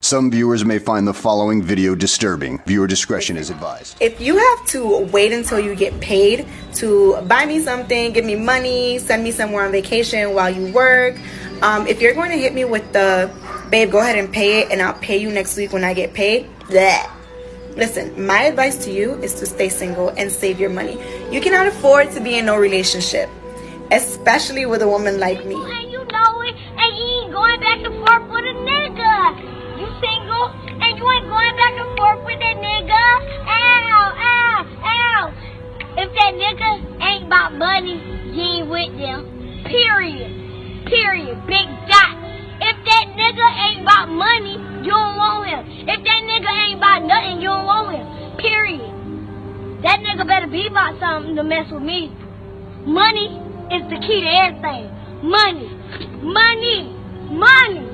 Some viewers may find the following video disturbing. Viewer discretion is advised. If you have to wait until you get paid to buy me something, give me money, send me somewhere on vacation while you work, if you're going to hit me with the, babe, go ahead and pay it and I'll pay you next week when I get paid, bleh. Listen, my advice to you is to stay single and save your money. You cannot afford to be in no relationship, especially with a woman like me. And you know it, and you ain't going back and forth with a nigga. You single, and you ain't going back and forth with that nigga. Ow, ow, ow. If that nigga ain't about money, you ain't with them. Period. Period. Big dot. If that nigga ain't about money, you don't want him. If that nigga ain't about nothing, you don't want him. Period. That nigga better be about something to mess with me. Money is the key to everything. Money. Money. Money.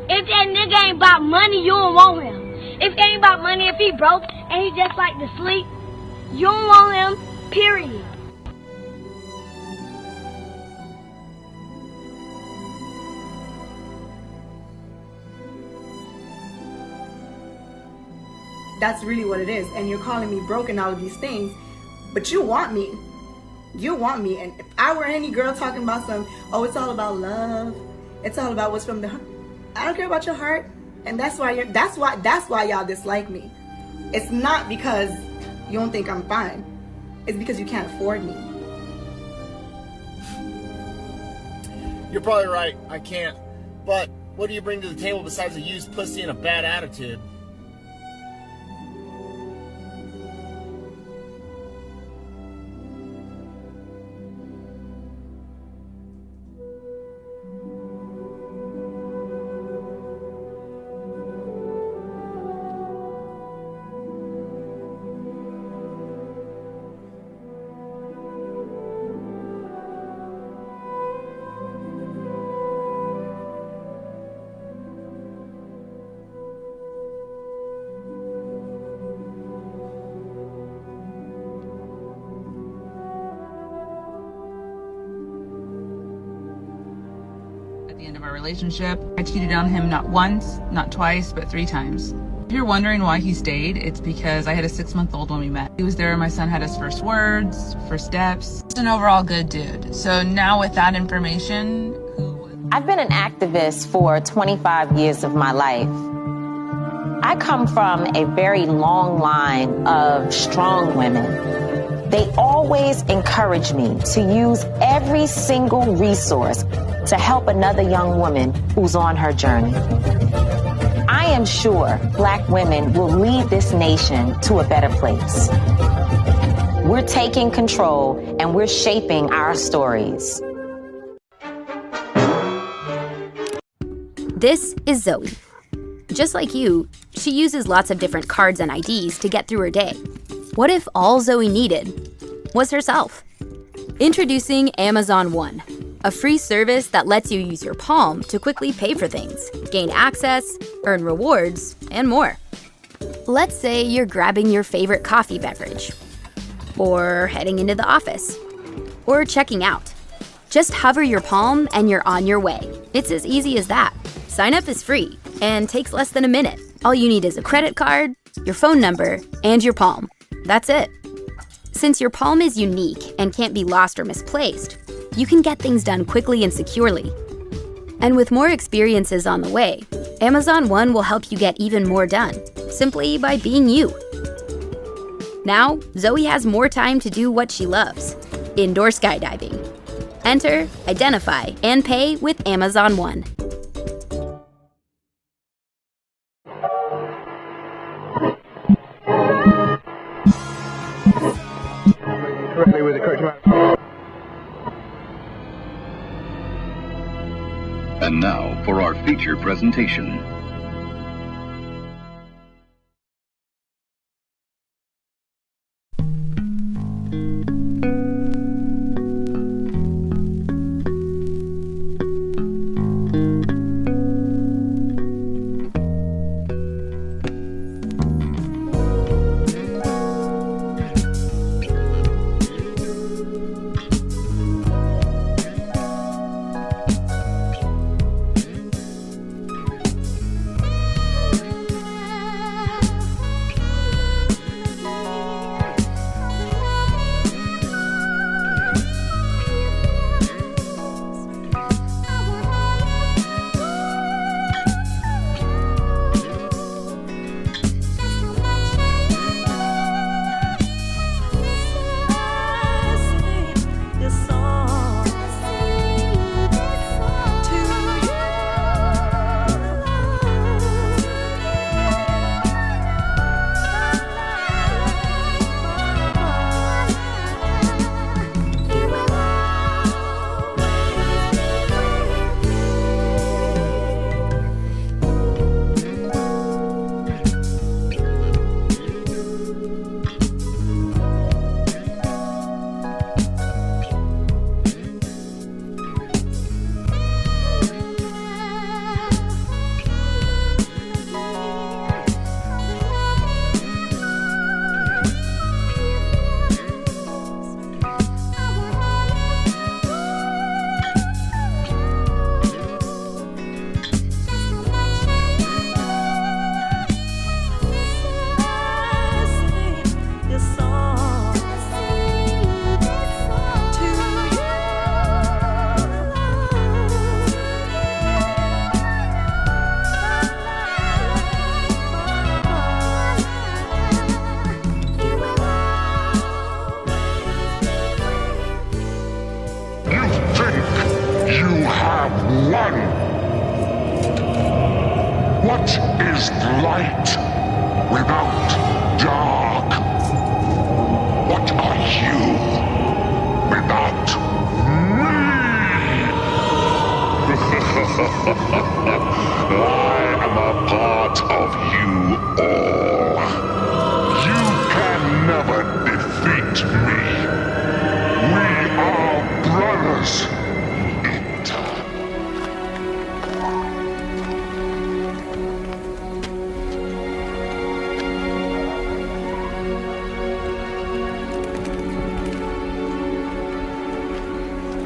If that nigga ain't about money, you don't want him. If he ain't about money, if he broke and he just like to sleep, you don't want him, period. That's really what it is. And you're calling me broke and all of these things, but you want me. You want me. And if I were any girl talking about oh, it's all about love, it's all about what's from the heart, I don't care about your heart. And that's why y'all dislike me. It's not because you don't think I'm fine. It's because you can't afford me. You're probably right, I can't. But what do you bring to the table besides a used pussy and a bad attitude? At the end of our relationship, I cheated on him not once, not twice, but 3 times. If you're wondering why he stayed, it's because I had a 6-month-old when we met. He was there when my son had his first words, first steps. Just an overall good dude. So now with that information, I've been an activist for 25 years of my life. I come from a very long line of strong women. They always encourage me to use every single resource to help another young woman who's on her journey. I am sure Black women will lead this nation to a better place. We're taking control and we're shaping our stories. This is Zoe. Just like you, she uses lots of different cards and IDs to get through her day. What if all Zoe needed was herself? Introducing Amazon One, a free service that lets you use your palm to quickly pay for things, gain access, earn rewards, and more. Let's say you're grabbing your favorite coffee beverage, or heading into the office, or checking out. Just hover your palm and you're on your way. It's as easy as that. Sign up is free and takes less than a minute. All you need is a credit card, your phone number, and your palm. That's it. Since your palm is unique and can't be lost or misplaced, you can get things done quickly and securely. And with more experiences on the way, Amazon One will help you get even more done, simply by being you. Now, Zoe has more time to do what she loves, indoor skydiving. Enter, identify, and pay with Amazon One. Correctly with the correct amount. And now for our feature presentation. is light without dark. What are you without me? I am a part of you all. You can never defeat me. We are brothers in time.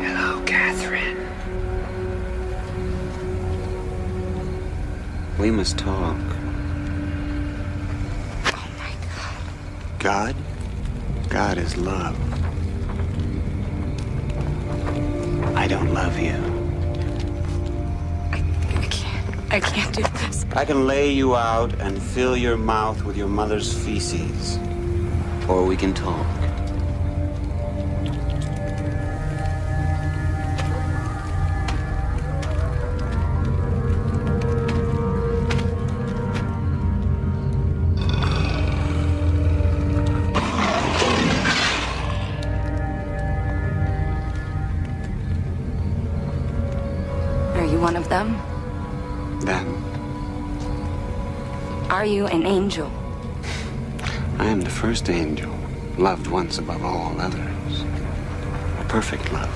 Hello, Catherine. We must talk. Oh my God. God? God is love. I don't love you. I can't do this. I can lay you out and fill your mouth with your mother's feces. Or we can talk. Are you one of them? Them. Are you an angel? I am the first angel, loved once above all others. A perfect love.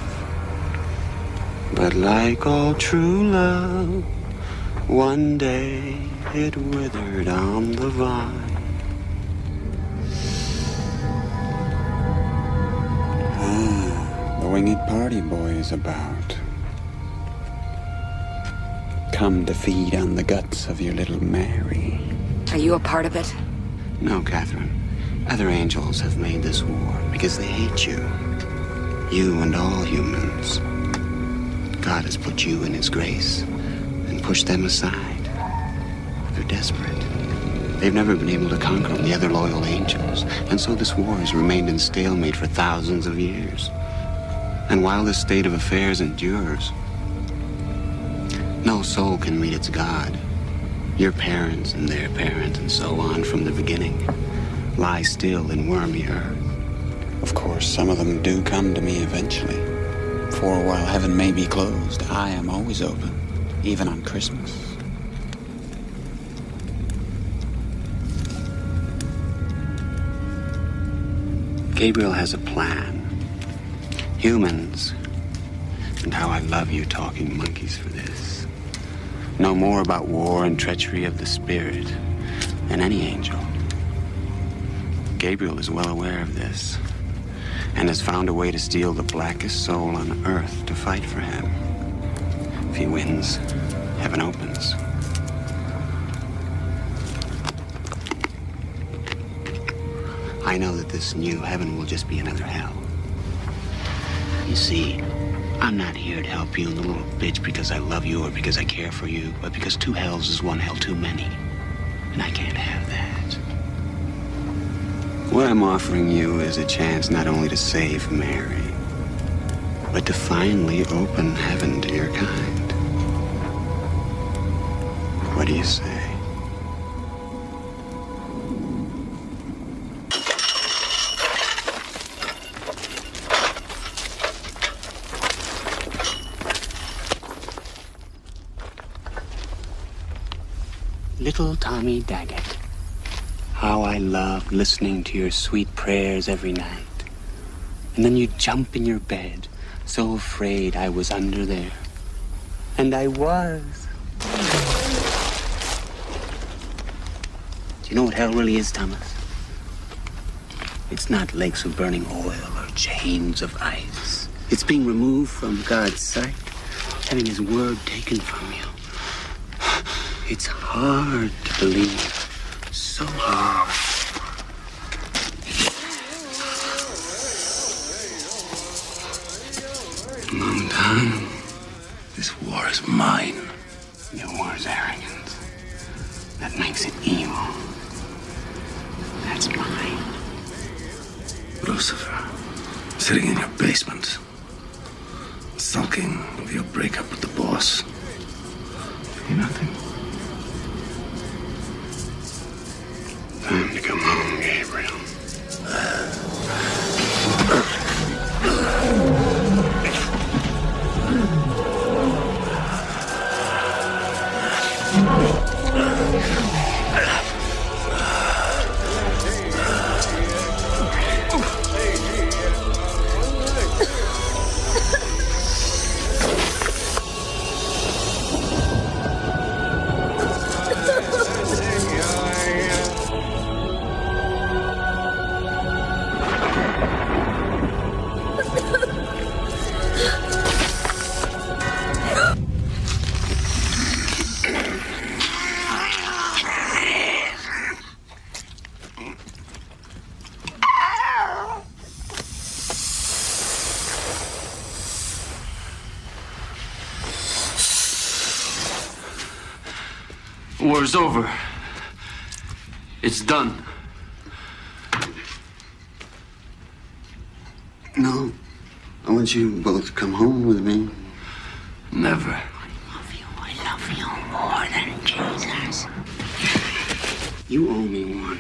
But like all true love, one day it withered on the vine. The winged party boy is about. Come to feed on the guts of your little Mary. Are you a part of it? No, Catherine. Other angels have made this war because they hate you. You and all humans. God has put you in his grace and pushed them aside. They're desperate. They've never been able to conquer the other loyal angels, and so this war has remained in stalemate for thousands of years. And while this state of affairs endures, no soul can meet its God. Your parents and their parents and so on from the beginning lie still in wormy earth. Of course, some of them do come to me eventually. For while heaven may be closed, I am always open, even on Christmas. Gabriel has a plan. Humans, and how I love you talking monkeys for this, know more about war and treachery of the spirit than any angel. Gabriel is well aware of this and has found a way to steal the blackest soul on earth to fight for him. If he wins, heaven opens. I know that this new heaven will just be another hell. You see, I'm not here to help you, little bitch, because I love you or because I care for you, but because two hells is one hell too many. And I can't have that. What I'm offering you is a chance not only to save Mary, but to finally open heaven to your kind. What do you say? Little Tommy Daggett, how I loved listening to your sweet prayers every night. And then you'd jump in your bed, so afraid I was under there. And I was. Do you know what hell really is, Thomas? It's not lakes of burning oil or chains of ice. It's being removed from God's sight, having his word taken from you. It's hard to believe. So hard. Long time. This war is mine. Your war is arrogance. That makes it evil. That's mine. Lucifer, sitting in your basement, sulking over your breakup with the boss. You nothing. Time to come home, Gabriel. War's over. It's done. No. I want you both to come home with me. Never. I love you more than Jesus. You owe me one.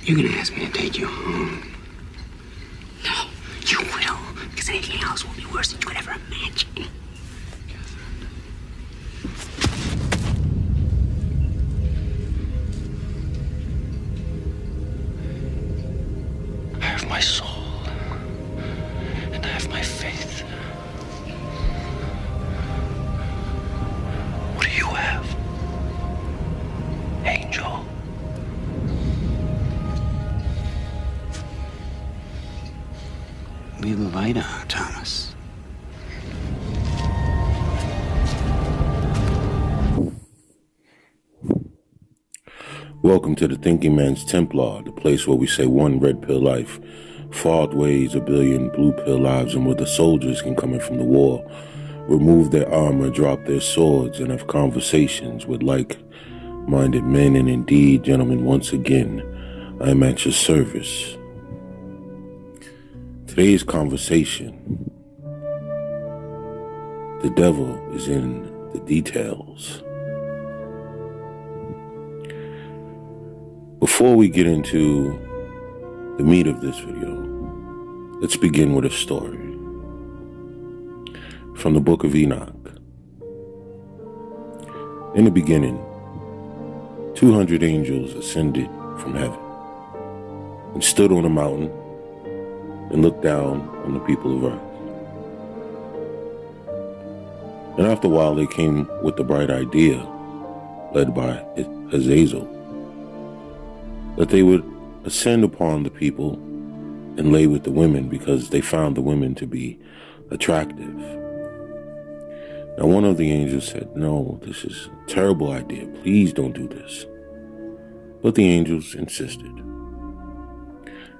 You're gonna ask me to take you home. No, you will, because anything else will be worse than you could ever imagine. I have my soul. And I have my faith. What do you have? Angel. We have a Vida, Thomas. Welcome to the Thinking Man's Templar, the place where we say one red pill life far outweighs a billion blue pill lives, and where the soldiers can come in from the war, remove their armor, drop their swords, and have conversations with like-minded men. And indeed, gentlemen, once again, I am at your service. Today's conversation, the devil is in the details. Before we get into the meat of this video, let's begin with a story from the book of Enoch. In the beginning, 200 angels ascended from heaven and stood on a mountain and looked down on the people of earth. And after a while, they came with the bright idea, led by Azazel, that they would ascend upon the people and lay with the women because they found the women to be attractive. Now, one of the angels said, "No, this is a terrible idea. Please don't do this." But the angels insisted.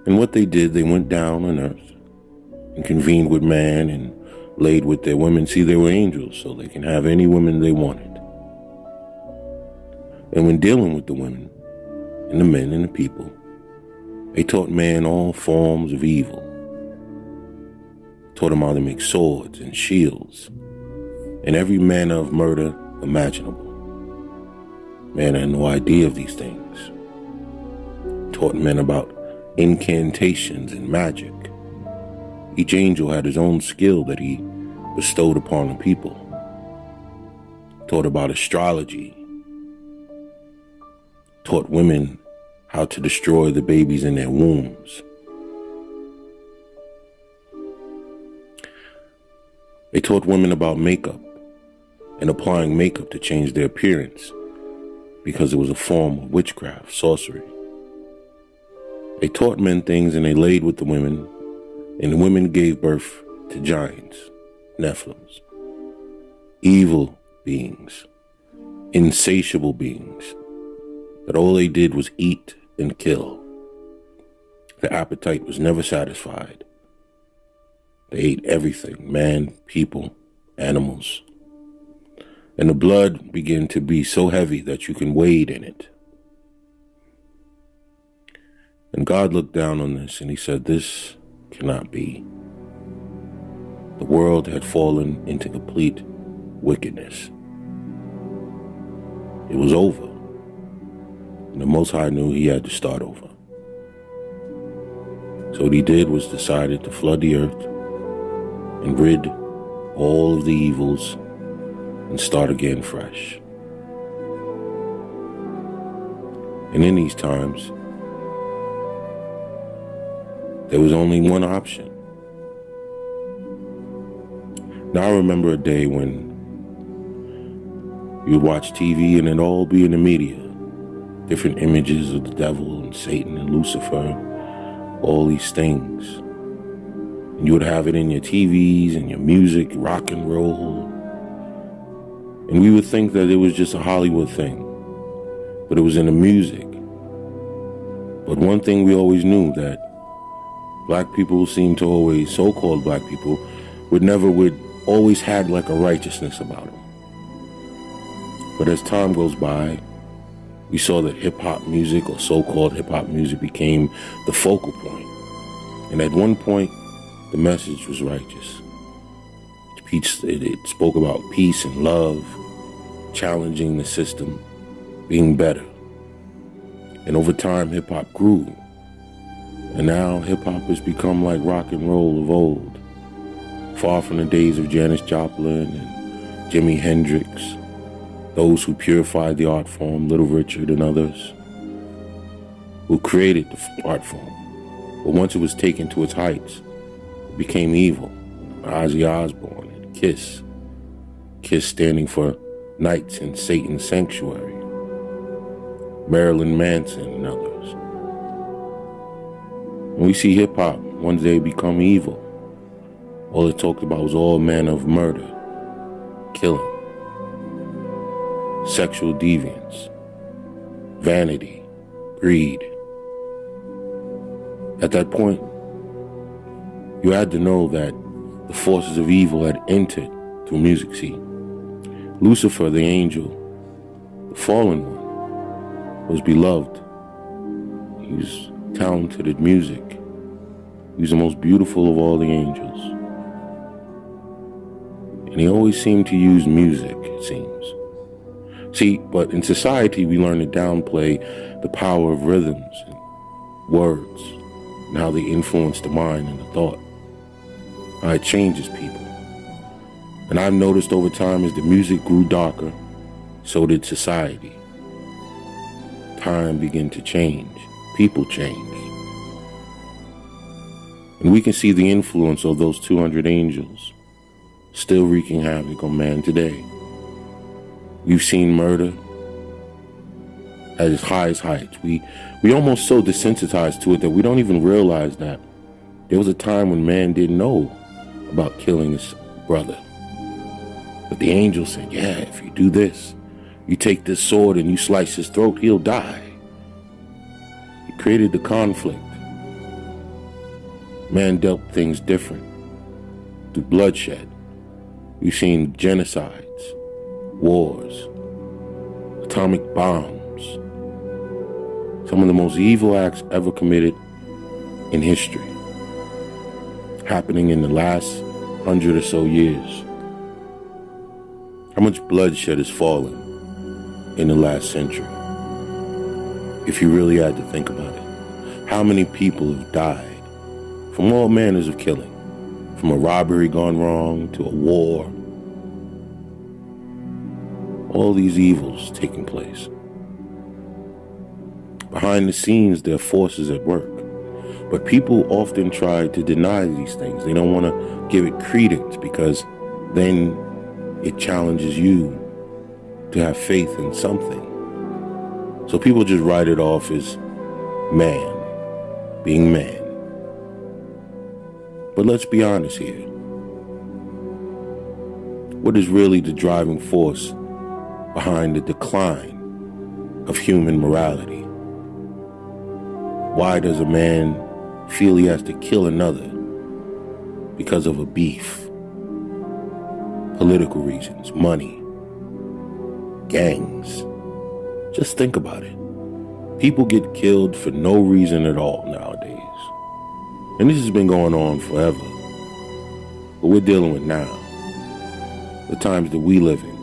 And what they did, they went down on earth and convened with man and laid with their women. See, they were angels, so they can have any women they wanted. And when dealing with the women and the men and the people, they taught man all forms of evil. Taught him how to make swords and shields and every manner of murder imaginable. Man had no idea of these things. Taught men about incantations and magic. Each angel had his own skill that he bestowed upon the people. Taught about astrology. Taught women how to destroy the babies in their wombs. They taught women about makeup and applying makeup to change their appearance because it was a form of witchcraft, sorcery. They taught men things and they laid with the women, and the women gave birth to giants, Nephilims, evil beings, insatiable beings, that all they did was eat and kill. Their appetite was never satisfied. They ate everything, man, people, animals. And the blood began to be so heavy that you can wade in it. And God looked down on this and he said, "This cannot be." The world had fallen into complete wickedness. It was over. And the Most High knew he had to start over. So what he did was decided to flood the earth and rid all of the evils and start again fresh. And in these times, there was only one option. Now I remember a day when you'd watch TV and it'd all be in the media. Different images of the devil and Satan and Lucifer, all these things. And you would have it in your TVs and your music, rock and roll. And we would think that it was just a Hollywood thing, but it was in the music. But one thing we always knew, that black people seemed to always, so-called black people, would always had like a righteousness about them. But as time goes by, we saw that hip-hop music, or so-called hip-hop music, became the focal point. And at one point, the message was righteous. It spoke about peace and love, challenging the system, being better. And over time, hip-hop grew. And now hip-hop has become like rock and roll of old, far from the days of Janis Joplin and Jimi Hendrix, those who purified the art form, Little Richard and others, who created the art form. But once it was taken to its heights, it became evil. Ozzy Osbourne and Kiss. Kiss standing for Nights in Satan's Sanctuary. Marilyn Manson and others. When we see hip-hop one day become evil, all it talked about was all manner of murder, killing, sexual deviance, vanity, greed. At that point, you had to know that the forces of evil had entered through music. See, Lucifer, the angel, the fallen one, was beloved. He was talented at music. He was the most beautiful of all the angels. And he always seemed to use music, it seems. See, but in society, we learn to downplay the power of rhythms and words and how they influence the mind and the thought. How it changes people. And I've noticed over time, as the music grew darker, so did society. Time began to change. People changed. And we can see the influence of those 200 angels still wreaking havoc on man today. We've seen murder at its highest heights. We almost so desensitized to it that we don't even realize that there was a time when man didn't know about killing his brother. But the angel said, yeah, if you do this, you take this sword and you slice his throat, he'll die. He created the conflict. Man dealt things different through bloodshed. We've seen genocides, wars, atomic bombs, some of the most evil acts ever committed in history, happening in the last 100 or so years. How much bloodshed has fallen in the last century? If you really had to think about it. How many people have died from all manners of killing? From a robbery gone wrong to a war. All these evils taking place. Behind the scenes, there are forces at work. But people often try to deny these things. They don't want to give it credence because then it challenges you to have faith in something. So people just write it off as man, being man. But let's be honest here. What is really the driving force behind the decline of human morality? Why does a man feel he has to kill another because of a beef? Political reasons, money, gangs. Just think about it. People get killed for no reason at all nowadays. And this has been going on forever. But we're dealing with now. The times that we live in.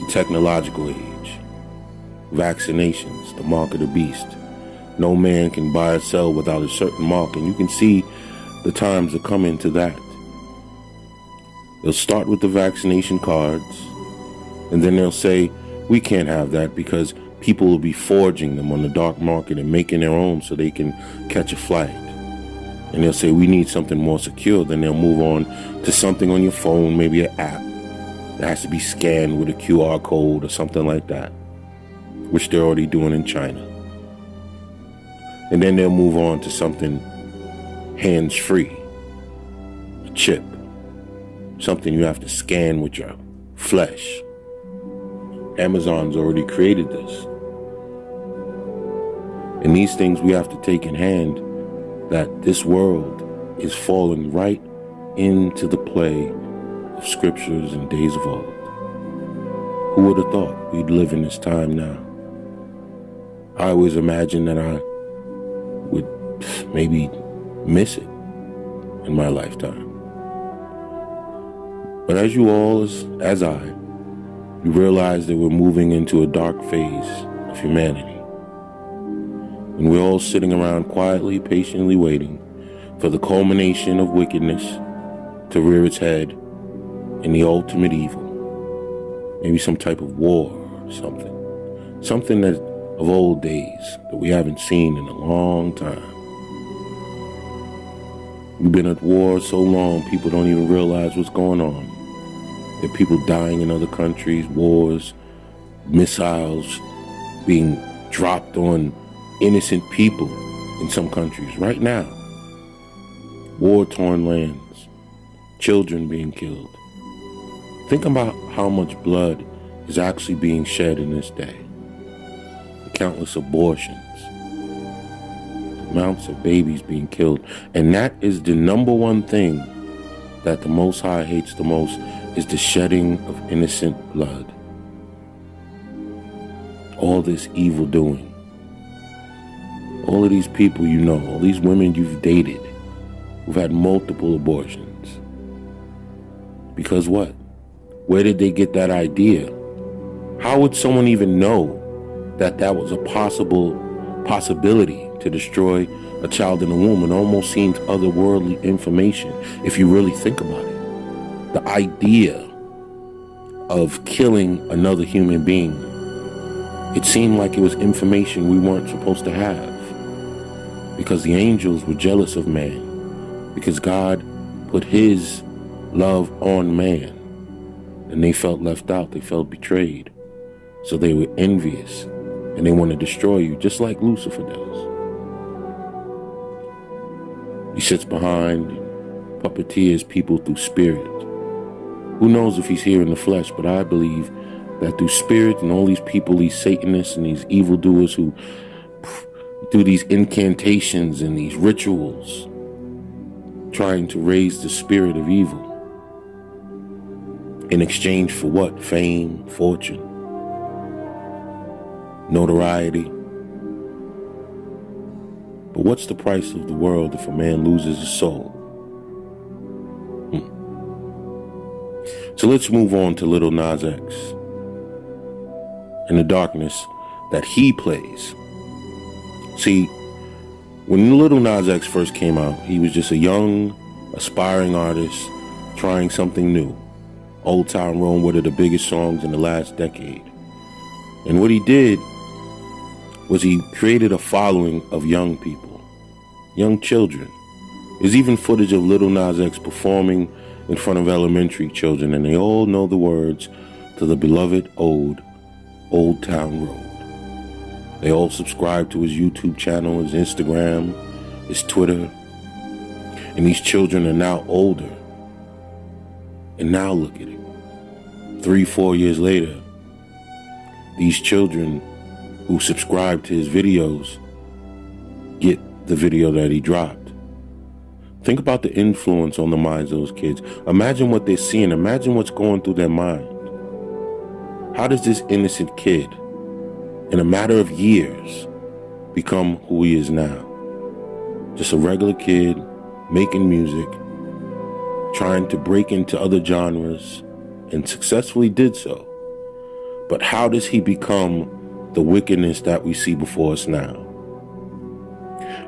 The technological age. vaccinations, the mark of the beast. No man can buy or sell without a certain mark, and you can see the times are coming to that. They'll start with the vaccination cards, and then they'll say, we can't have that because people will be forging them on the dark market and making their own so they can catch a flight. And they'll say, we need something more secure. Then they'll move on to something on your phone, maybe an app that has to be scanned with a QR code or something like that, which they're already doing in China. And then they'll move on to something hands-free, a chip, something you have to scan with your flesh. Amazon's already created this. And these things we have to take in hand, that this world is falling right into the play of scriptures and days of old. Who would have thought we'd live in this time now? I always imagined that I would maybe miss it in my lifetime. But as you all, as I, you realize that we're moving into a dark phase of humanity. And we're all sitting around quietly, patiently waiting for the culmination of wickedness to rear its head in the ultimate evil. Maybe some type of war or something. Something that of old days that we haven't seen in a long time. We've been at war so long, people don't even realize what's going on. There are people dying in other countries, wars, missiles being dropped on innocent people in some countries right now. War-torn lands, children being killed. Think about how much blood is actually being shed in this day. The countless abortions, the amounts of babies being killed. And that is the number one thing that the Most High hates the most, is the shedding of innocent blood. All this evil doing. All of these people you know, all these women you've dated, who've had multiple abortions. Because what? Where did they get that idea? How would someone even know that that was a possibility to destroy a child in the womb? It almost seems otherworldly information if you really think about it. The idea of killing another human being, it seemed like it was information we weren't supposed to have. Because the angels were jealous of man. Because God put his love on man. And they felt left out. They felt betrayed. So they were envious. And they want to destroy you, just like Lucifer does. He sits behind, puppeteers people through spirit. Who knows if he's here in the flesh, but I believe that through spirit and all these people, these Satanists and these evildoers who do these incantations and these rituals, trying to raise the spirit of evil in exchange for what? Fame, fortune, notoriety. But what's the price of the world if a man loses his soul? So let's move on to Lil Nas X and the darkness that he plays. See, when Lil Nas X first came out, he was just a young, aspiring artist trying something new. Old Town Road, one of the biggest songs in the last decade. And what he did was he created a following of young people, young children. There's even footage of Lil Nas X performing in front of elementary children, and they all know the words to the beloved Old Town Road. They all subscribe to his YouTube channel, his Instagram, his Twitter. And these children are now older. And now look at it. 3-4 years later, these children who subscribe to his videos get the video that he dropped. Think about the influence on the minds of those kids. Imagine what they're seeing. Imagine what's going through their mind. How does this innocent kid, in a matter of years, become who he is now? Just a regular kid, making music, trying to break into other genres, and successfully did so. But how does he become the wickedness that we see before us now.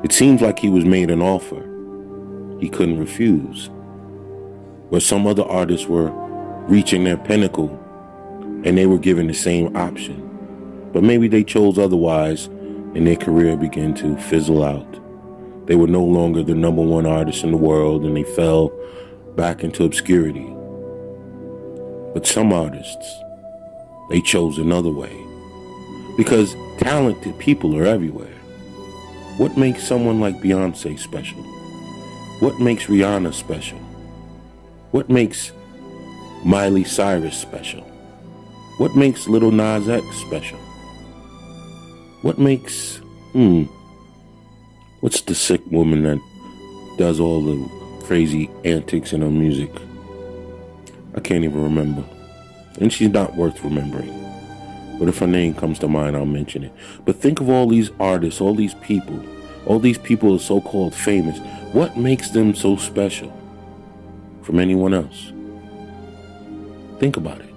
It seems like he was made an offer he couldn't refuse, where some other artists were reaching their pinnacle and they were given the same option. But maybe they chose otherwise and their career began to fizzle out. They were no longer the number one artist in the world and they fell back into obscurity. But some artists, they chose another way, because talented people are everywhere. What makes someone like Beyonce special? What makes Rihanna special? What makes Miley Cyrus special? What makes Lil Nas X special? What makes, what's the sick woman that does all the crazy antics in her music? I can't even remember. And she's not worth remembering. But if her name comes to mind, I'll mention it. But think of all these artists, all these people are so-called famous. What makes them so special from anyone else? Think about it.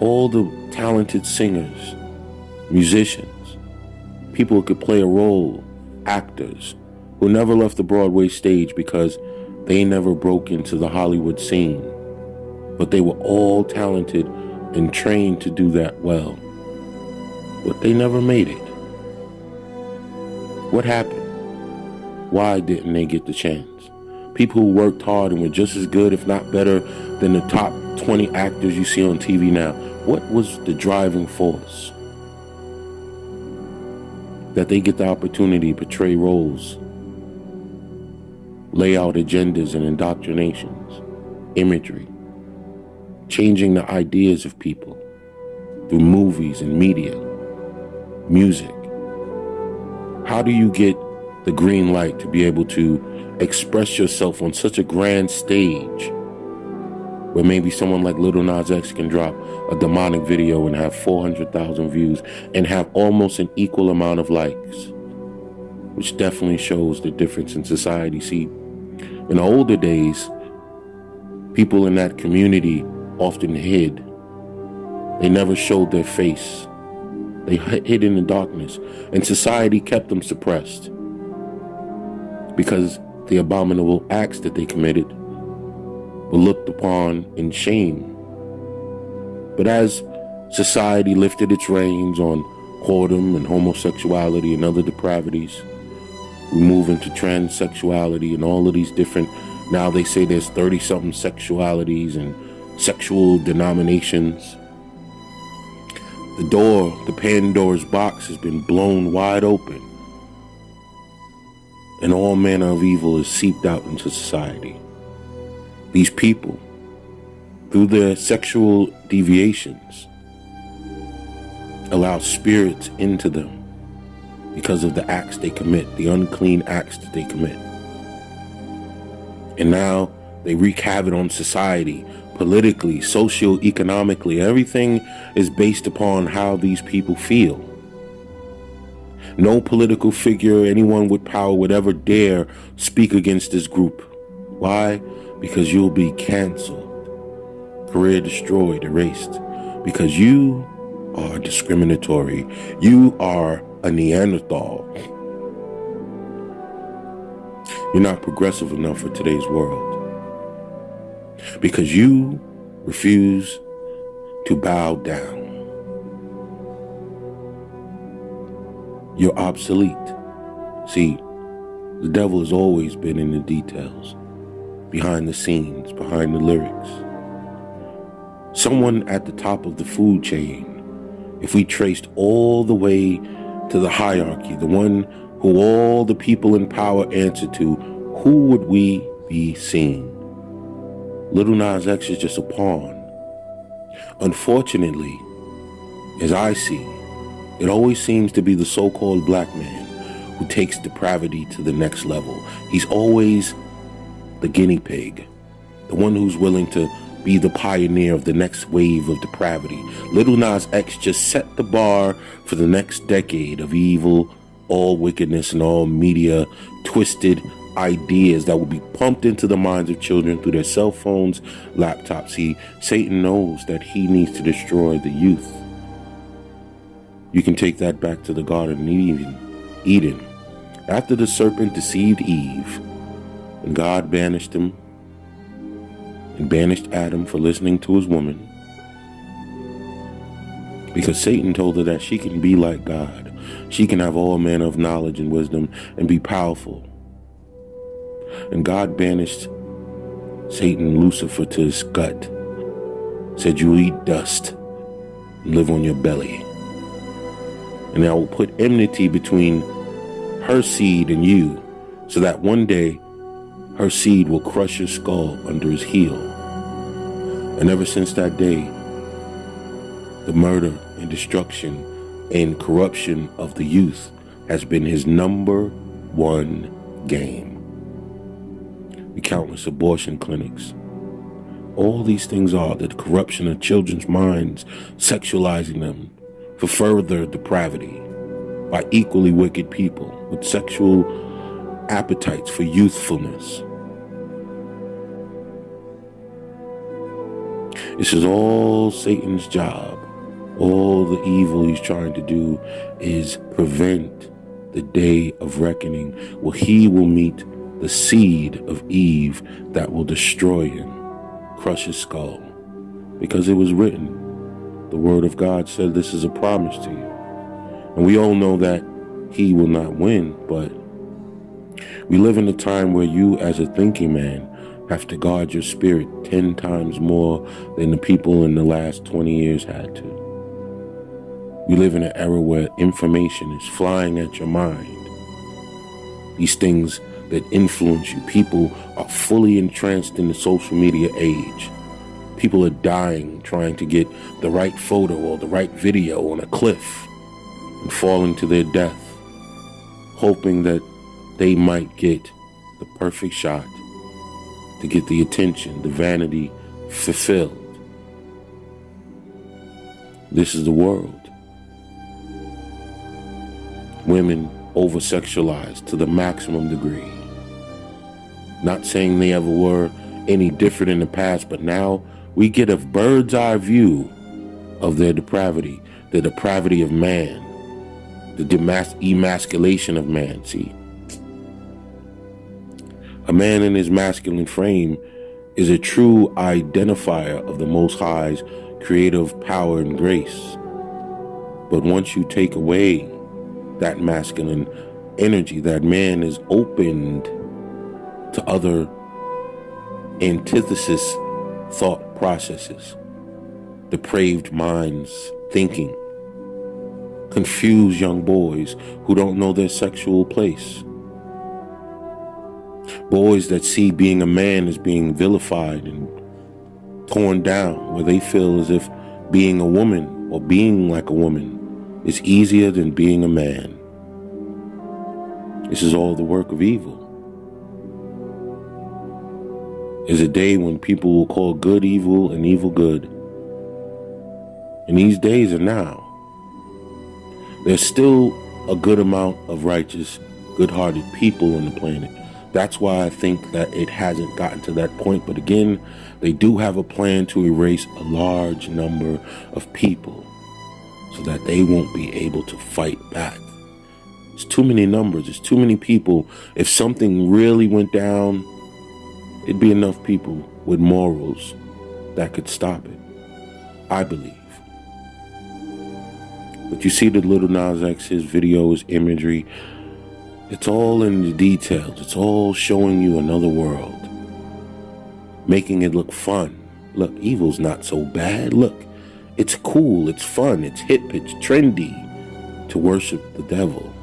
All the talented singers, musicians, people who could play a role, actors, who never left the Broadway stage because they never broke into the Hollywood scene. But they were all talented and trained to do that well. But they never made it. What happened? Why didn't they get the chance? People who worked hard and were just as good, if not better, than the top 20 actors you see on TV now. What was the driving force? That they get the opportunity to portray roles, lay out agendas and indoctrinations, imagery, changing the ideas of people through movies and media, music. How do you get the green light to be able to express yourself on such a grand stage where maybe someone like Lil Nas X can drop a demonic video and have 400,000 views and have almost an equal amount of likes, which definitely shows the difference in society. See, in the older days, people in that community often hid. They never showed their face. They hid in the darkness, and society kept them suppressed because the abominable acts that they committed were looked upon in shame. But as society lifted its reins on whoredom and homosexuality and other depravities, we move into transsexuality and all of these different, now they say there's 30-something sexualities and sexual denominations. The Pandora's box has been blown wide open, and all manner of evil is seeped out into society. These people, through their sexual deviations, allow spirits into them because of the acts they commit, the unclean acts that they commit. And now they wreak havoc on society, politically, socio-economically. Everything is based upon how these people feel. No political figure, anyone with power would ever dare speak against this group. Why? Because you'll be canceled, career destroyed, erased. Because you are discriminatory. You are a Neanderthal. You're not progressive enough for today's world. Because you refuse to bow down. You're obsolete. See, the devil has always been in the details, behind the scenes, behind the lyrics. Someone at the top of the food chain, if we traced all the way to the hierarchy, the one who all the people in power answer to, who would we be seeing? Lil Nas X is just a pawn. Unfortunately, as I see, it always seems to be the so-called black man who takes depravity to the next level. He's always the guinea pig, the one who's willing to be the pioneer of the next wave of depravity. Lil Nas X just set the bar for the next decade of evil, all wickedness, and all media twisted ideas that will be pumped into the minds of children through their cell phones, laptops. See, Satan knows that he needs to destroy the youth. You can take that back to the Garden of Eden. After the serpent deceived Eve, and God banished him and banished Adam for listening to his woman, because Satan told her that she can be like God. She can have all manner of knowledge and wisdom and be powerful. And God banished Satan, Lucifer, to his gut. Said, you eat dust and live on your belly. And I will put enmity between her seed and you, so that one day her seed will crush your skull under his heel. And ever since that day, the murder and destruction and corruption of the youth has been his number one game. The countless abortion clinics. All these things are the corruption of children's minds, sexualizing them for further depravity by equally wicked people with sexual appetites for youthfulness. This is all Satan's job. All the evil he's trying to do is prevent the day of reckoning, where he will meet the seed of Eve that will destroy him, crush his skull. Because it was written, the word of God said this is a promise to you. And we all know that he will not win, but we live in a time where you, as a thinking man, have to guard your spirit 10 times more than the people in the last 20 years had to. We live in an era where information is flying at your mind. These things that influence you. People are fully entranced in the social media age. People are dying trying to get the right photo or the right video on a cliff and falling to their death, hoping that they might get the perfect shot to get the attention, the vanity fulfilled. This is the world. Women over-sexualized to the maximum degree. Not saying they ever were any different in the past, but now we get a bird's eye view of their depravity, the depravity of man, the emasculation of man. See, a man in his masculine frame is a true identifier of the Most High's creative power and grace. But once you take away that masculine energy, that man is opened to other antithesis thought processes, depraved minds thinking, confused young boys who don't know their sexual place, boys that see being a man as being vilified and torn down, where they feel as if being a woman or being like a woman is easier than being a man. This is all the work of evil. There's a day when people will call good evil and evil good. And these days are now. There's still a good amount of righteous, good-hearted people on the planet. That's why I think that it hasn't gotten to that point. But again, they do have a plan to erase a large number of people so that they won't be able to fight back. It's too many numbers. It's too many people. If something really went down, it'd be enough people with morals that could stop it, I believe. But you see the Lil Nas X, his videos, imagery, it's all in the details. It's all showing you another world, making it look fun. Look, evil's not so bad. Look, it's cool, it's fun, it's hip, it's trendy to worship the devil.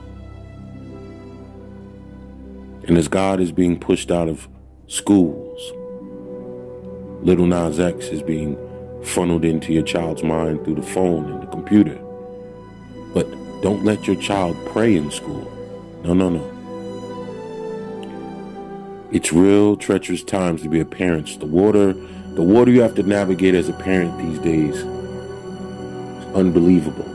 And as God is being pushed out of schools, Lil Nas X is being funneled into your child's mind through the phone and the computer. But don't let your child pray in school. No. It's real treacherous times to be a parent. The water you have to navigate as a parent these days is unbelievable.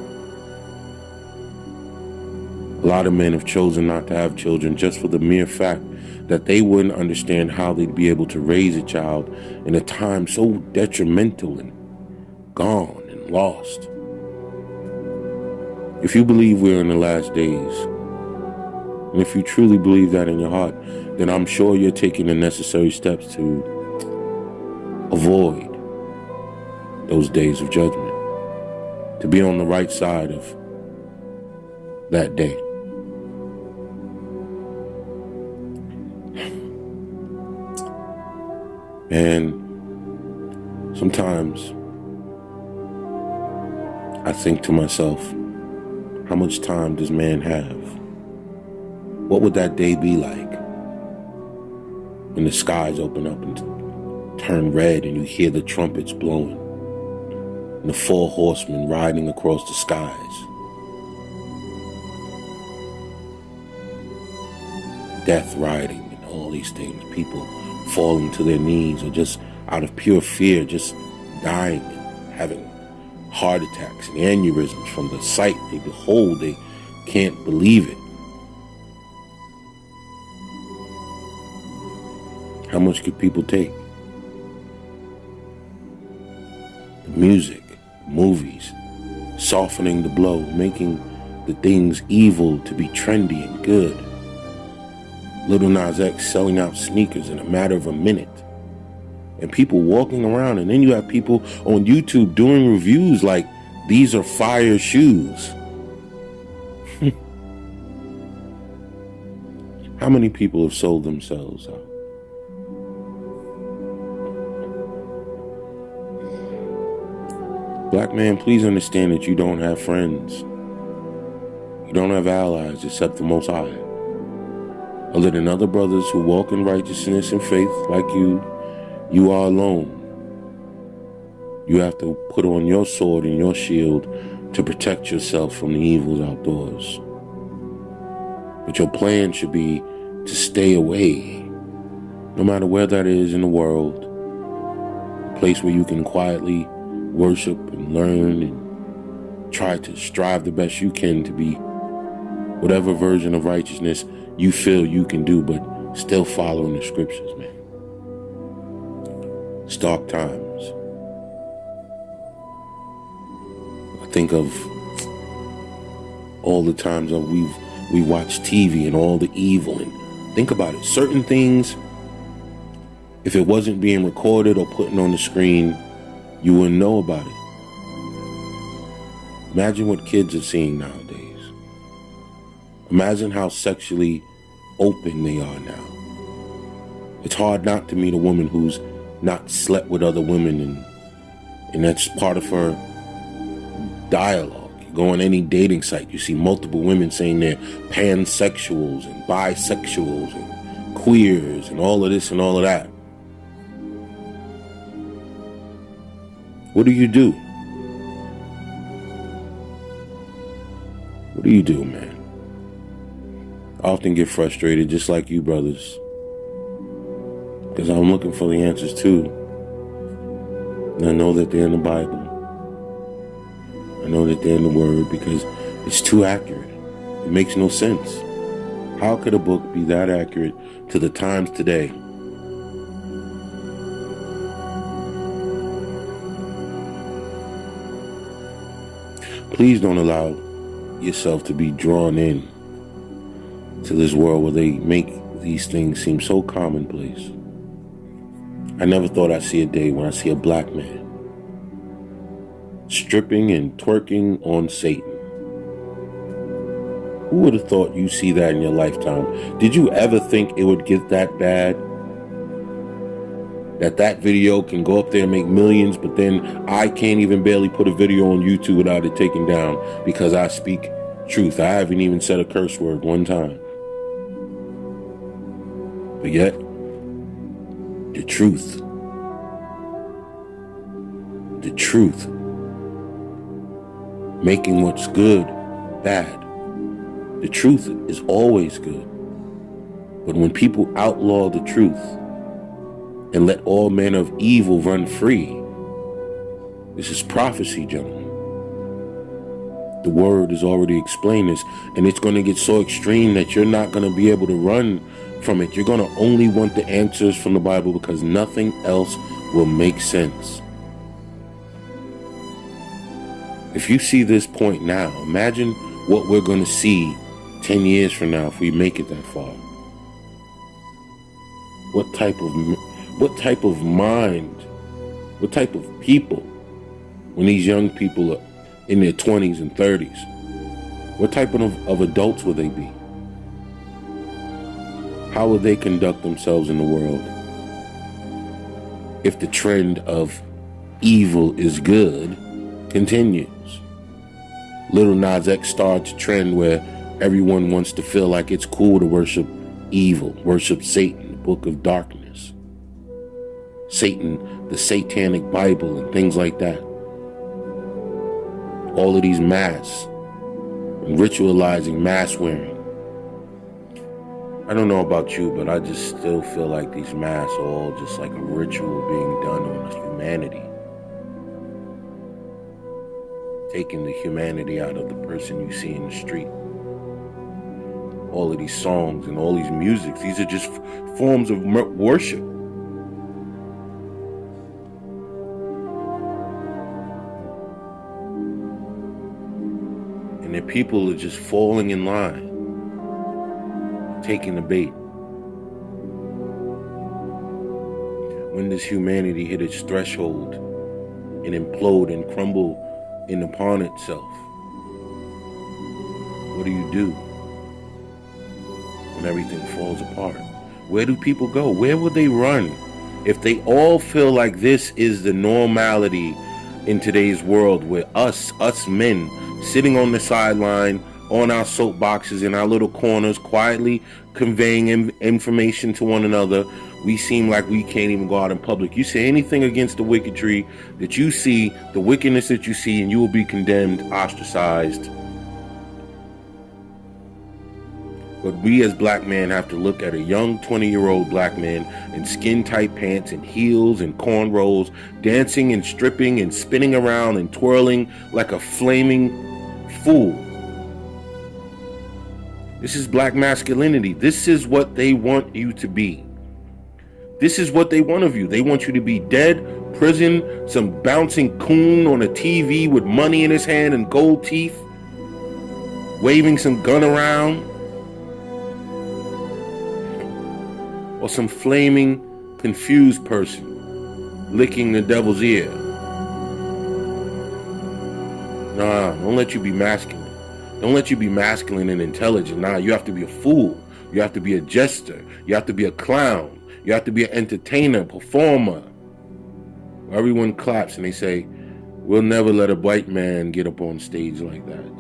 A lot of men have chosen not to have children just for the mere fact that they wouldn't understand how they'd be able to raise a child in a time so detrimental and gone and lost. If you believe we're in the last days, and if you truly believe that in your heart, then I'm sure you're taking the necessary steps to avoid those days of judgment, to be on the right side of that day. And sometimes I think to myself, how much time does man have? What would that day be like when the skies open up and turn red and you hear the trumpets blowing and the 4 horsemen riding across the skies? Death riding and all these things, people falling to their knees or just out of pure fear, just dying and having heart attacks and aneurysms from the sight they behold. They can't believe it. How much could people take? The music, movies, softening the blow, making the things evil to be trendy and good. Lil Nas X selling out sneakers in a matter of a minute. And people walking around, and then you have people on YouTube doing reviews like, these are fire shoes. How many people have sold themselves out? Black man, please understand that you don't have friends. You don't have allies except the Most High. Other than other brothers who walk in righteousness and faith like you are alone. You have to put on your sword and your shield to protect yourself from the evils outdoors. But your plan should be to stay away, no matter where that is in the world, a place where you can quietly worship and learn and try to strive the best you can to be whatever version of righteousness you feel you can do, but still following the scriptures, man. It's dark times. I think of all the times that we watch TV and all the evil, and think about it. Certain things, if it wasn't being recorded or put on the screen, you wouldn't know about it. Imagine what kids are seeing nowadays. Imagine how sexually open they are now. It's hard not to meet a woman who's not slept with other women, and that's part of her dialogue. You go on any dating site, you see multiple women saying they're pansexuals and bisexuals and queers and all of this and all of that. What do you do? What do you do, man? I often get frustrated, just like you brothers, because I'm looking for the answers too. And I know that they're in the Bible. I know that they're in the Word, because it's too accurate. It makes no sense. How could a book be that accurate to the times today? Please don't allow yourself to be drawn in to this world where they make these things seem so commonplace. I never thought I'd see a day when I see a black man stripping and twerking on Satan. Who would have thought you'd see that in your lifetime? Did you ever think it would get that bad? That video can go up there and make millions, but then I can't even barely put a video on YouTube without it taken down because I speak truth. I haven't even said a curse word one time. But yet, the truth, making what's good bad. The truth is always good. But when people outlaw the truth and let all manner of evil run free, this is prophecy, gentlemen. The word has already explained this, and it's going to get so extreme that you're not going to be able to run from it. You're going to only want the answers from the Bible, because nothing else will make sense. If you see this point now, imagine what we're going to see 10 years from now if we make it that far. What type of mind, what type of people, when these young people are in their 20s and 30s, what type of adults will they be? How will they conduct themselves in the world if the trend of evil is good continues? Lil Nas X starts a trend where everyone wants to feel like it's cool to worship evil, worship Satan, the book of darkness, Satan, the satanic Bible, and things like that. All of these masks and ritualizing mask wearing. I don't know about you, but I just still feel like these masks are all just like a ritual being done on humanity. Taking the humanity out of the person you see in the street. All of these songs and all these musics, these are just forms of worship. And then people are just falling in line, taking the bait. When does humanity hit its threshold and implode and crumble in upon itself? What do you do when everything falls apart? Where do people go? Where will they run if they all feel like this is the normality in today's world, where us men sitting on the sideline on our soapboxes in our little corners, quietly conveying information to one another, we seem like we can't even go out in public. You say anything against the wickedry that you see, the wickedness that you see, and you will be condemned, ostracized. But we as black men have to look at a young 20-year-old black man in skin-tight pants and heels and cornrows, dancing and stripping and spinning around and twirling like a flaming fool. This is black masculinity. This is what they want you to be. This is what they want of you. They want you to be dead, prison, some bouncing coon on a TV with money in his hand and gold teeth, waving some gun around, or some flaming, confused person licking the devil's ear. Nah, don't let you be masculine. Don't let you be masculine and intelligent. Nah, you have to be a fool. You have to be a jester. You have to be a clown. You have to be an entertainer, performer. Everyone claps and they say, we'll never let a white man get up on stage like that.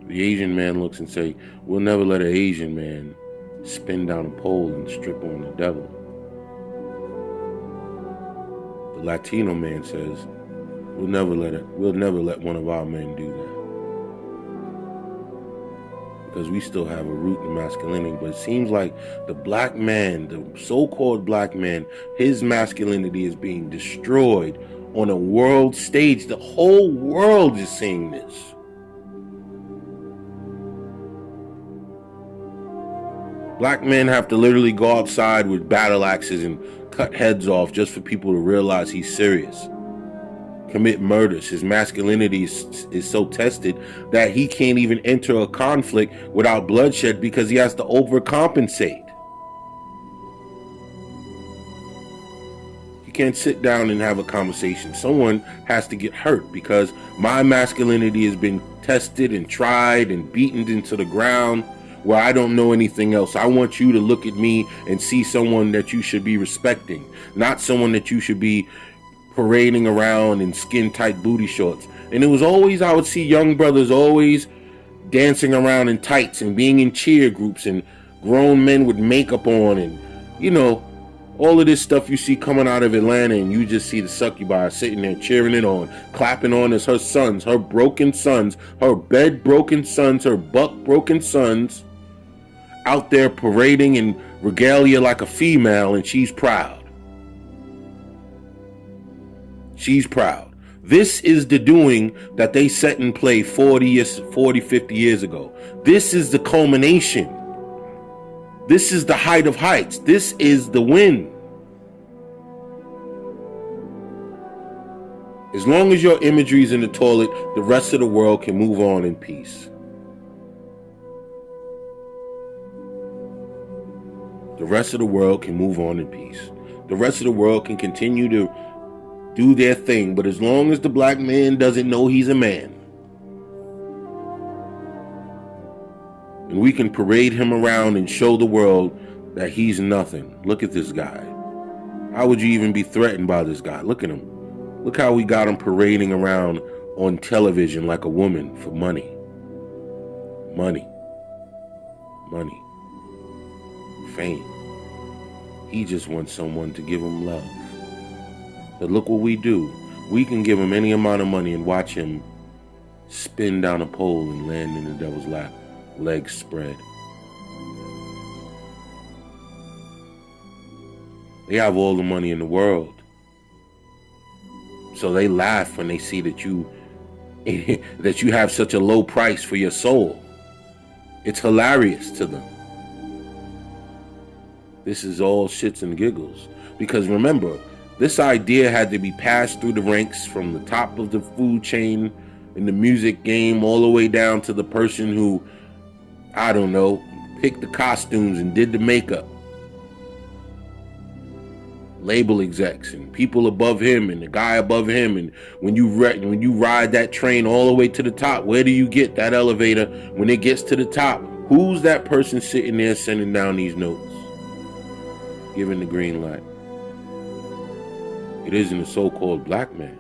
The Asian man looks and say, we'll never let an Asian man spin down a pole and strip on the devil. The Latino man says, we'll never let one of our men do that. Because we still have a root in masculinity. But it seems like the black man, the so-called black man, his masculinity is being destroyed on a world stage. The whole world is seeing this. Black men have to literally go outside with battle axes and cut heads off just for people to realize he's serious. Commit murders. His masculinity is so tested that he can't even enter a conflict without bloodshed because he has to overcompensate. He can't sit down and have a conversation. Someone has to get hurt because my masculinity has been tested and tried and beaten into the ground where I don't know anything else. I want you to look at me and see someone that you should be respecting, not someone that you should be parading around in skin-tight booty shorts. And it was always, I would see young brothers always dancing around in tights and being in cheer groups and grown men with makeup on and, you know, all of this stuff you see coming out of Atlanta, and you just see the succubi sitting there cheering it on, clapping on as her sons, her broken sons, her bed broken sons, her buck broken sons, out there parading in regalia like a female, and she's proud. She's proud. This is the doing that they set in play 40, 50 years ago. This is the culmination. This is the height of heights. This is the win. As long as your imagery is in the toilet, the rest of the world can move on in peace. The rest of the world can move on in peace. The rest of the world can continue to do their thing, but as long as the black man doesn't know he's a man, and we can parade him around and show the world that he's nothing. Look at this guy. How would you even be threatened by this guy? Look at him. Look how we got him parading around on television like a woman for money. Money. Money. Fame. He just wants someone to give him love. But look what we do. We can give him any amount of money and watch him spin down a pole and land in the devil's lap, legs spread. They have all the money in the world. So they laugh when they see that you have such a low price for your soul. It's hilarious to them. This is all shits and giggles. Because remember, this idea had to be passed through the ranks from the top of the food chain in the music game all the way down to the person who, I don't know, picked the costumes and did the makeup. Label execs and people above him and the guy above him. And when you ride that train all the way to the top, where do you get that elevator when it gets to the top? Who's that person sitting there sending down these notes? Giving the green light. It isn't a so-called black man.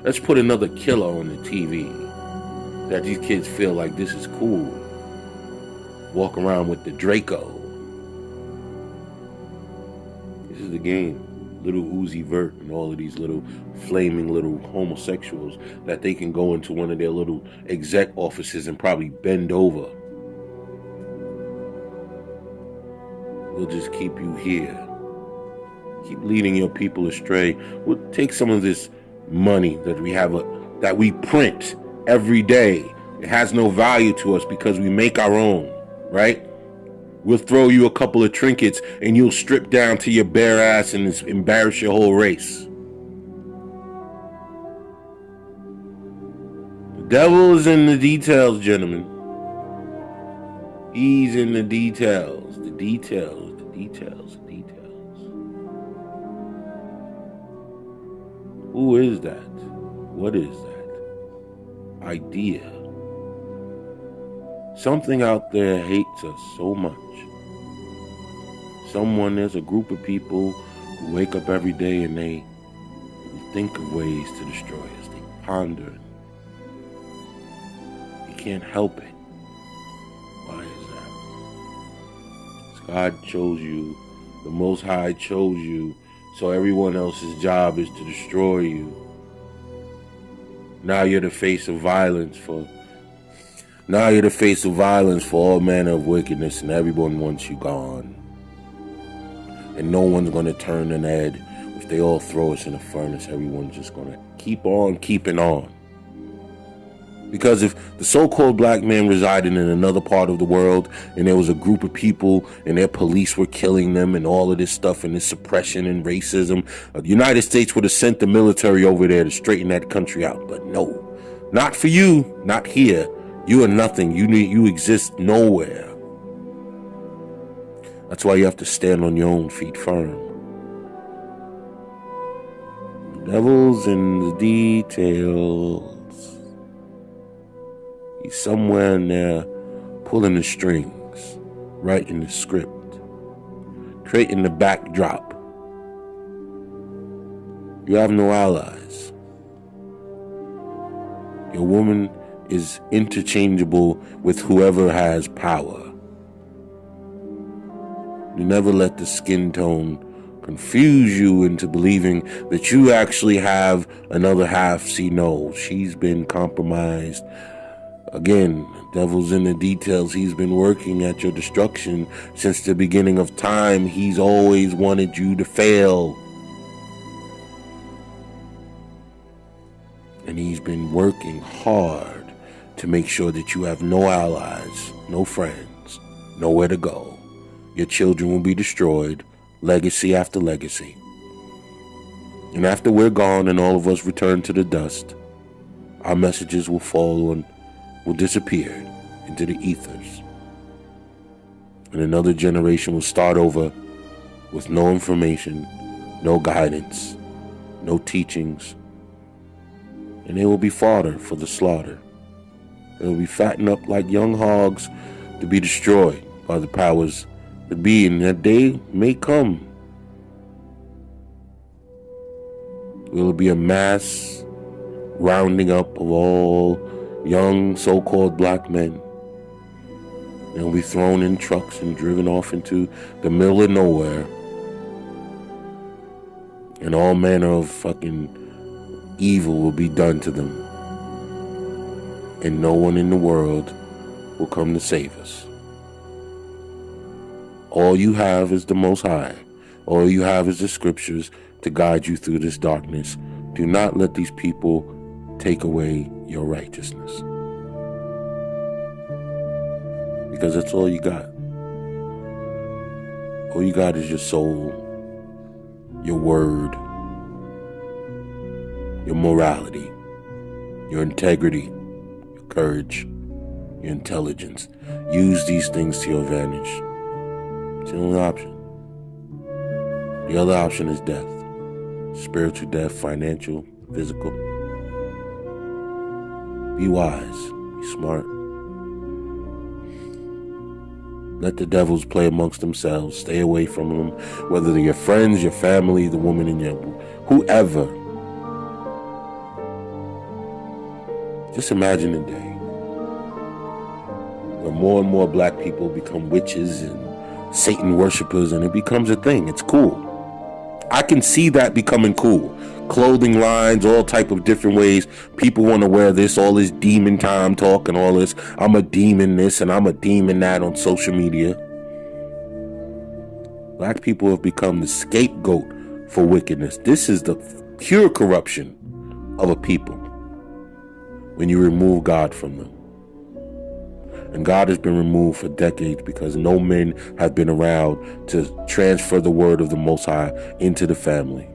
Let's put another killer on the TV that these kids feel like this is cool. Walk around with the Draco. This is the game. Little Uzi Vert and all of these little flaming little homosexuals that they can go into one of their little exec offices and probably bend over. We'll just keep you here. Keep leading your people astray. We'll take some of this money that we have, that we print every day. It has no value to us because we make our own, right? We'll throw you a couple of trinkets and you'll strip down to your bare ass and embarrass your whole race. The devil is in the details, gentlemen. He's in the details. The details, the details, the details. Who is that? What is that? Idea. Something out there hates us so much. There's a group of people who wake up every day and they think of ways to destroy us. They ponder. You can't help it. Why is that? God chose you. The Most High chose you. So everyone else's job is to destroy you. Now you're the face of violence for all manner of wickedness, and everyone wants you gone. And no one's going to turn an head. If they all throw us in a furnace, everyone's just going to keep on keeping on. Because if the so-called black man resided in another part of the world and there was a group of people and their police were killing them and all of this stuff and this suppression and racism, the United States would have sent the military over there to straighten that country out. But no, not for you, not here. You are nothing. You exist nowhere. That's why you have to stand on your own feet firm. The devil's in the details. He's somewhere in there pulling the strings, writing the script, creating the backdrop. You have no allies. Your woman is interchangeable with whoever has power. You never let the skin tone confuse you into believing that you actually have another half. See, no, she's been compromised. Again, devil's in the details. He's been working at your destruction since the beginning of time. He's always wanted you to fail. And he's been working hard to make sure that you have no allies, no friends, nowhere to go. Your children will be destroyed, legacy after legacy. And after we're gone and all of us return to the dust, our messages will disappear into the ethers. And another generation will start over with no information, no guidance, no teachings. And they will be fodder for the slaughter. They will be fattened up like young hogs to be destroyed by the powers that be, and that day may come. Will be a mass rounding up of all young so-called black men. They'll be thrown in trucks and driven off into the middle of nowhere. And all manner of fucking evil will be done to them. And no one in the world will come to save us. All you have is the Most High. All you have is the scriptures to guide you through this darkness. Do not let these people take away your righteousness. Because that's all you got. All you got is your soul, your word, your morality, your integrity, your courage, your intelligence. Use these things to your advantage. It's the only option. The other option is death. Spiritual death, financial, physical. Be wise. Be smart. Let the devils play amongst themselves. Stay away from them. Whether they're your friends, your family, the woman in your... whoever. Just imagine a day where more and more black people become witches and Satan worshipers, and it becomes a thing. It's cool. I can see that becoming cool. Clothing lines, all type of different ways. People want to wear this, all this demon time talk and all this. I'm a demon this and I'm a demon that on social media. Black people have become the scapegoat for wickedness. This is the pure corruption of a people when you remove God from them. And God has been removed for decades because no men have been around to transfer the word of the Most High into the family.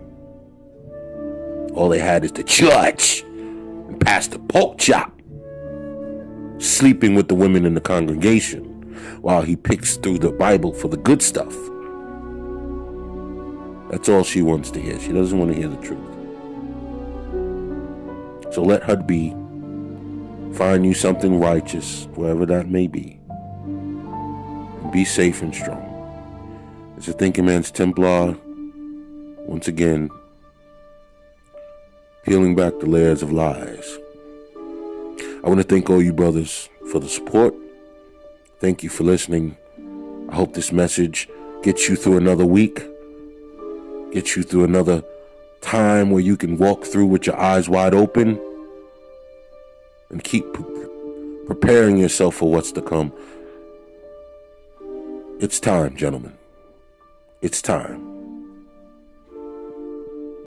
All they had is the church and Pastor Pork Chop sleeping with the women in the congregation while he picks through the Bible for the good stuff. That's all she wants to hear. She doesn't want to hear the truth. So let her be. Find you something righteous, wherever that may be. And be safe and strong. It's a Thinking Man's Templar. Once again, peeling back the layers of lies. I want to thank all you brothers for the support. Thank you for listening. I hope this message gets you through another week. Gets you through another time where you can walk through with your eyes wide open. And keep preparing yourself for what's to come. It's time, gentlemen. It's time.